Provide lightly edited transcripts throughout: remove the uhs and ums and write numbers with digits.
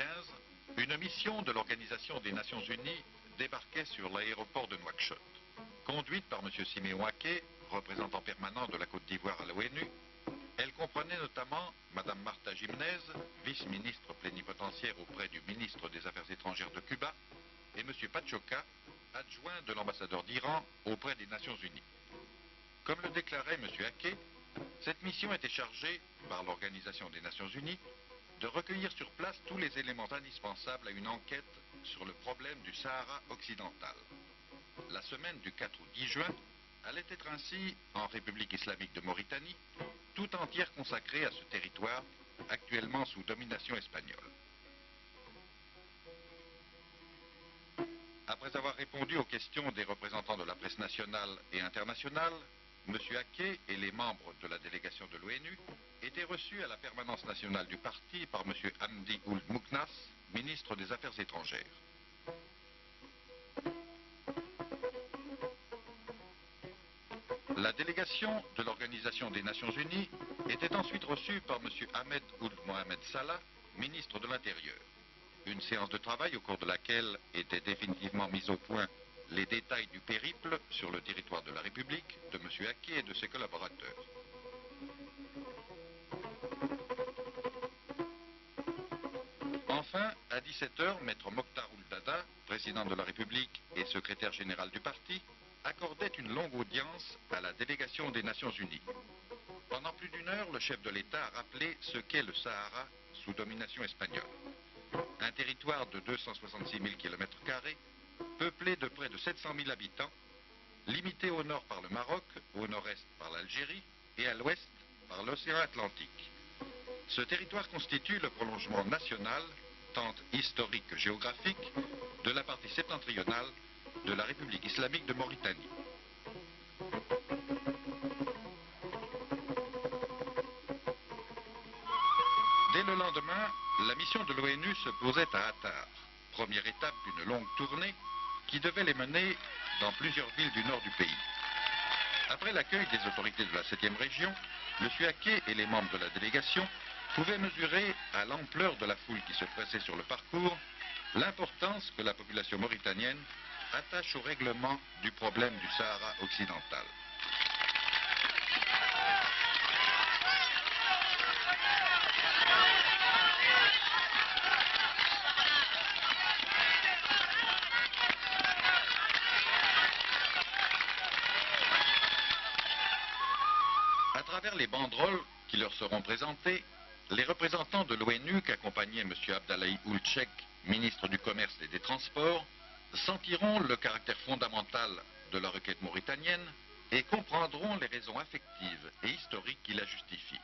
1975, une mission de l'Organisation des Nations Unies débarquait sur l'aéroport de Nouakchott. Conduite par M. Siméon Aké, représentant permanent de la Côte d'Ivoire à l'ONU, elle comprenait notamment Mme Marta Gimnez, vice-ministre plénipotentiaire auprès du ministre des Affaires étrangères de Cuba, et M. Pachoka, adjoint de l'ambassadeur d'Iran auprès des Nations Unies. Comme le déclarait M. Aké, cette mission était chargée, par l'Organisation des Nations Unies, de recueillir sur place tous les éléments indispensables à une enquête sur le problème du Sahara occidental. La semaine du 4 au 10 juin allait être ainsi, en République islamique de Mauritanie, tout entière consacrée à ce territoire, actuellement sous domination espagnole. Après avoir répondu aux questions des représentants de la presse nationale et internationale, M. Aké et les membres de la délégation de l'ONU étaient reçus à la permanence nationale du parti par M. Hamdi Ould Mouknas, ministre des Affaires étrangères. La délégation de l'Organisation des Nations Unies était ensuite reçue par M. Ahmed Ould Mohamed Salah, ministre de l'Intérieur. Une séance de travail au cours de laquelle étaient définitivement mis au point les détails du périple sur le territoire de la République de M. Aké et de ses collaborateurs. Enfin, à 17h, Maître Mokhtar Ould Daddah, président de la République et secrétaire général du parti, accordait une longue audience à la délégation des Nations Unies. Pendant plus d'une heure, le chef de l'État a rappelé ce qu'est le Sahara sous domination espagnole. Un territoire de 266 000 km², peuplé de près de 700 000 habitants, limité au nord par le Maroc, au nord-est par l'Algérie et à l'ouest par l'océan Atlantique. Ce territoire constitue le prolongement national, tant historique que géographique, de la partie septentrionale de la République islamique de Mauritanie. Dès le lendemain, la mission de l'ONU se posait à Attar, première étape d'une longue tournée qui devait les mener dans plusieurs villes du nord du pays. Après l'accueil des autorités de la 7e région, M. Aké et les membres de la délégation pouvaient mesurer, à l'ampleur de la foule qui se pressait sur le parcours, l'importance que la population mauritanienne attache au règlement du problème du Sahara occidental. À travers les banderoles qui leur seront présentées, les représentants de l'ONU qu'accompagnait M. Abdallahi Ould Cheikh, ministre du Commerce et des Transports, sentiront le caractère fondamental de la requête mauritanienne et comprendront les raisons affectives et historiques qui la justifient.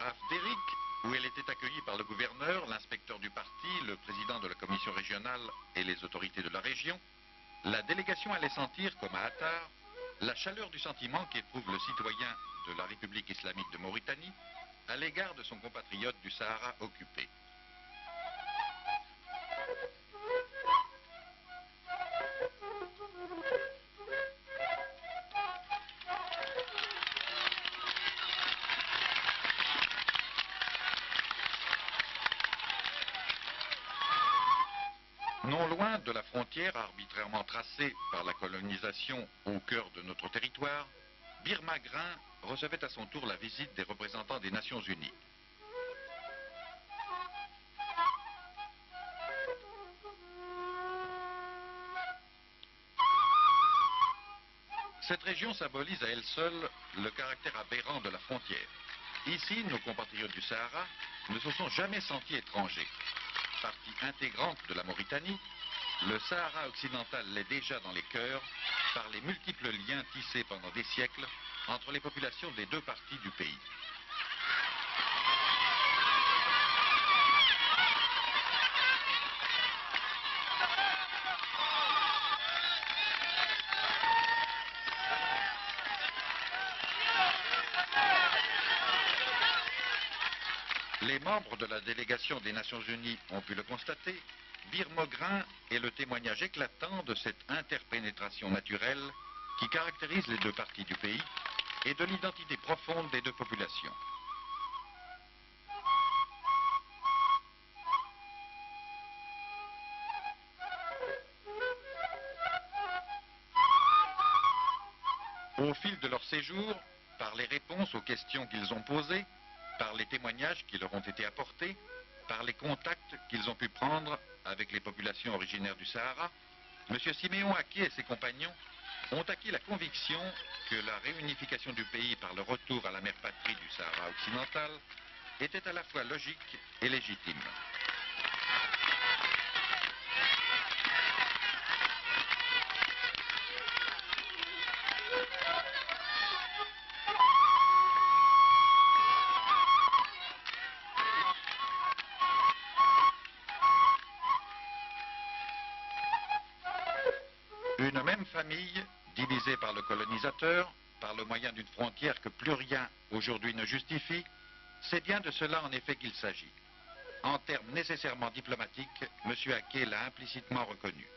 À Fdéric, où elle était accueillie par le gouverneur, l'inspecteur du parti, le président de la commission régionale et les autorités de la région, la délégation allait sentir, comme à Attar, la chaleur du sentiment qu'éprouve le citoyen de la République islamique de Mauritanie à l'égard de son compatriote du Sahara occupé. Non loin de la frontière arbitrairement tracée par la colonisation au cœur de notre territoire, Bir Magrin recevait à son tour la visite des représentants des Nations Unies. Cette région symbolise à elle seule le caractère aberrant de la frontière. Ici, nos compatriotes du Sahara ne se sont jamais sentis étrangers. Partie intégrante de la Mauritanie, le Sahara occidental l'est déjà dans les cœurs par les multiples liens tissés pendant des siècles entre les populations des deux parties du pays. Les membres de la délégation des Nations Unies ont pu le constater, Bir Mogrin est le témoignage éclatant de cette interpénétration naturelle qui caractérise les deux parties du pays et de l'identité profonde des deux populations. Au fil de leur séjour, par les réponses aux questions qu'ils ont posées, par les témoignages qui leur ont été apportés, par les contacts qu'ils ont pu prendre avec les populations originaires du Sahara, M. Siméon Aké et ses compagnons ont acquis la conviction que la réunification du pays par le retour à la mère patrie du Sahara occidental était à la fois logique et légitime. Une même famille, divisée par le colonisateur, par le moyen d'une frontière que plus rien aujourd'hui ne justifie, c'est bien de cela en effet qu'il s'agit. En termes nécessairement diplomatiques, M. Aké l'a implicitement reconnu.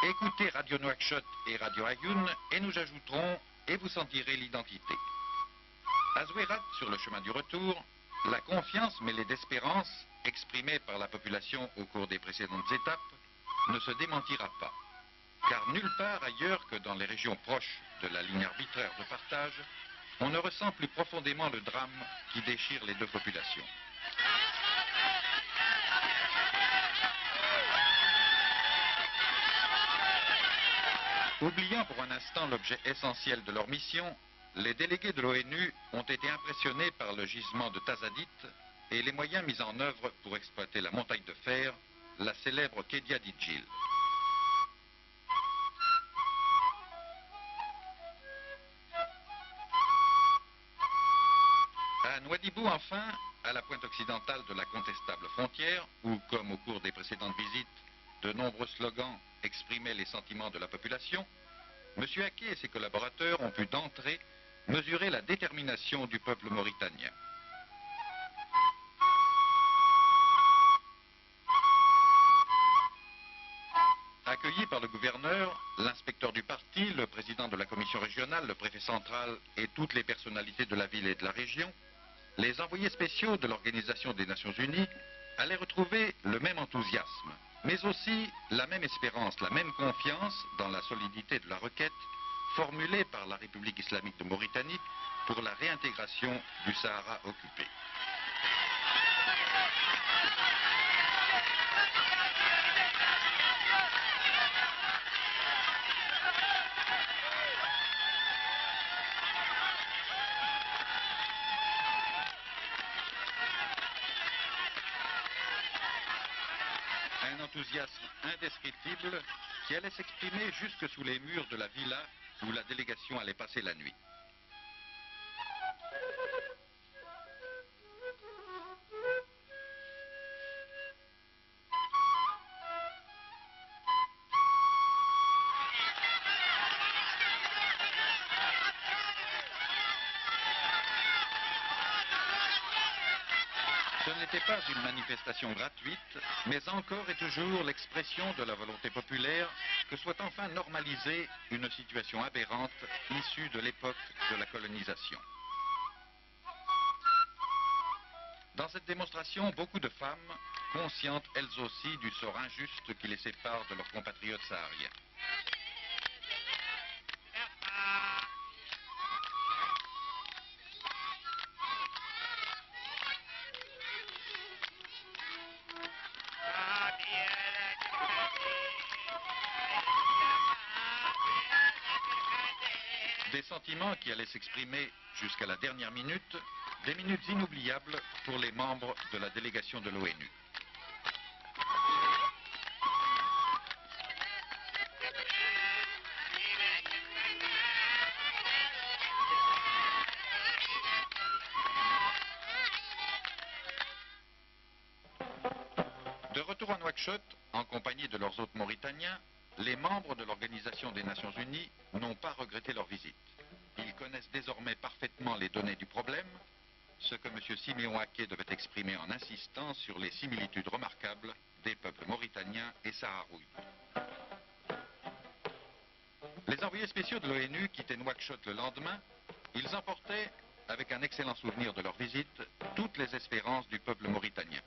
Écoutez Radio Nouakchott et Radio Ayoun et nous ajouterons et vous sentirez l'identité. À Zouérat, sur le chemin du retour, la confiance mêlée d'espérance exprimée par la population au cours des précédentes étapes ne se démentira pas. Car nulle part ailleurs que dans les régions proches de la ligne arbitraire de partage, on ne ressent plus profondément le drame qui déchire les deux populations. Oubliant pour un instant l'objet essentiel de leur mission, les délégués de l'ONU ont été impressionnés par le gisement de Tazadit et les moyens mis en œuvre pour exploiter la montagne de fer, la célèbre Kedia d'Idjil. À Nouadhibou, enfin, à la pointe occidentale de la contestable frontière, où, comme au cours des précédentes visites, de nombreux slogans exprimaient les sentiments de la population, M. Aké et ses collaborateurs ont pu d'entrée mesurer la détermination du peuple mauritanien. Accueillis par le gouverneur, l'inspecteur du parti, le président de la commission régionale, le préfet central et toutes les personnalités de la ville et de la région, les envoyés spéciaux de l'Organisation des Nations Unies allaient retrouver le même enthousiasme, mais aussi la même espérance, la même confiance dans la solidité de la requête formulée par la République islamique de Mauritanie pour la réintégration du Sahara occupé. Un enthousiasme indescriptible qui allait s'exprimer jusque sous les murs de la villa où la délégation allait passer la nuit. Ce n'était pas une manifestation gratuite, mais encore et toujours l'expression de la volonté populaire que soit enfin normalisée une situation aberrante issue de l'époque de la colonisation. Dans cette démonstration, beaucoup de femmes, conscientes elles aussi du sort injuste qui les sépare de leurs compatriotes sahariens. Des sentiments qui allaient s'exprimer jusqu'à la dernière minute, des minutes inoubliables pour les membres de la délégation de l'ONU. De retour à Nouakchott, en compagnie de leurs hôtes mauritaniens, les membres de l'Organisation des Nations Unies n'ont pas regretté leur visite. connaissent désormais parfaitement les données du problème, ce que M. Siméon Haquet devait exprimer en insistant sur les similitudes remarquables des peuples mauritaniens et saharouis. Les envoyés spéciaux de l'ONU quittaient Nouakchott le lendemain. Ils emportaient, avec un excellent souvenir de leur visite, toutes les espérances du peuple mauritanien.